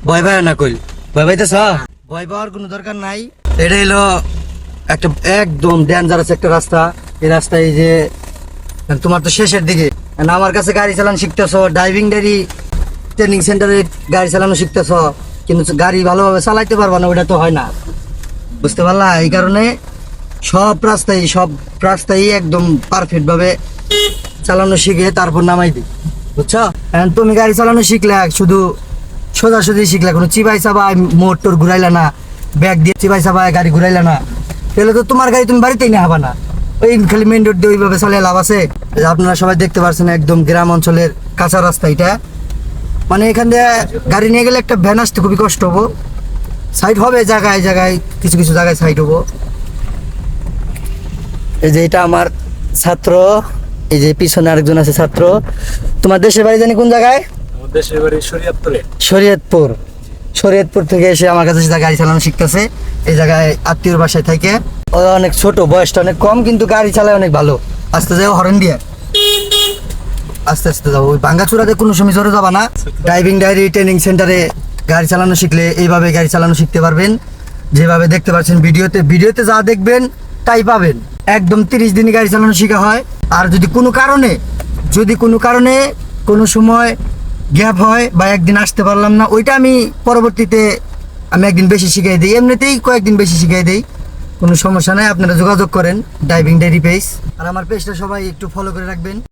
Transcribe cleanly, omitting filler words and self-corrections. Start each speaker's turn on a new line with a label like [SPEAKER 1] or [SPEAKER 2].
[SPEAKER 1] ভয় পায় না কইল, ভয় পাইতেছ? ভয় পাওয়ার কোনো দরকার নাই। এটা হলো একটা একদম ডেঞ্জারাস একটা রাস্তা। এই রাস্তায় এই যে তোমার তো শেষের দিকে, আমার কাছে গাড়ি চালানো শিখতেছ, ড্রাইভিং ট্রেনিং সেন্টারে গাড়ি চালানো শিখতেছ, কিন্তু গাড়ি ভালোভাবে চালাইতে পারবা না, ওটা তো হয় না, বুঝতে পারলা? এই কারণে সব রাস্তায় একদম পারফেক্ট ভাবে চালানো শিখে তারপর নামাই দিই, বুঝছো? এখন তুমি গাড়ি চালানো শিখলে শুধু সোজাসুজি শিখলে, কোনো চিবাই চাবাই মোটর ঘুরাইলা না, ব্যাগ দিয়ে চিবাই চাবাই গাড়ি ঘুরাইলা না, তাহলে তো তোমার গাড়ি তুমি বাড়িতেই না হবা না। ওই খালি মেন রোড দিয়ে ওইভাবে চালিয়ে লাভ আছে? আপনারা সবাই দেখতে পাচ্ছেন একদম গ্রাম অঞ্চলের কাঁচা রাস্তা এটা, মানে এখান দিয়ে গাড়ি নিয়ে গেলে একটা ভ্যান আসতে খুবই কষ্ট হবো। সাইড হবে জায়গায় জায়গায়, কিছু কিছু জায়গায় সাইড হবো। এই যে এটা আমার ছাত্র, এই যে পিছনে আরেকজন আছে ছাত্র। তোমার দেশের বাড়ি জানি কোন জায়গায়?
[SPEAKER 2] দেশের বাড়ি শরীয়তপুরে।
[SPEAKER 1] শরীয়তপুর থেকে এসে আমার কাছে গাড়ি চালানো শিখতেছে এই জায়গায় আত্মীয়র বাসায় থেকে। ও অনেক ছোট, বয়সটা অনেক কম, কিন্তু গাড়ি চালায় অনেক ভালো। আস্তে যাও, হরেন দিয়ে আস্তে আস্তে যাবো, ওই ভাঙ্গাচুরাতে কোনো সময় জোরে যাবা না। ড্রাইভিং ট্রেনিং সেন্টারে গাড়ি চালানো শিখলে এইভাবে গাড়ি চালানো শিখতে পারবেন, যেভাবে দেখতে পাচ্ছেন ভিডিওতে যা দেখবেন তাই পাবেন। একদম 30 দিনে গাড়ি চালানো শেখা হয়। আর যদি কোনো কারণে কোনো সময় গ্যাপ হয় বা একদিন আসতে পারলাম না, ওইটা আমি পরবর্তীতে একদিন বেশি শিখিয়ে দিই, এমনিতেই কয়েকদিন বেশি শিখিয়ে দিই, কোনো সমস্যা নাই। আপনারা যোগাযোগ করেন ড্রাইভিং ডায়েরি পেজ, আর আমার পেজটা সবাই একটু ফলো করে রাখবেন।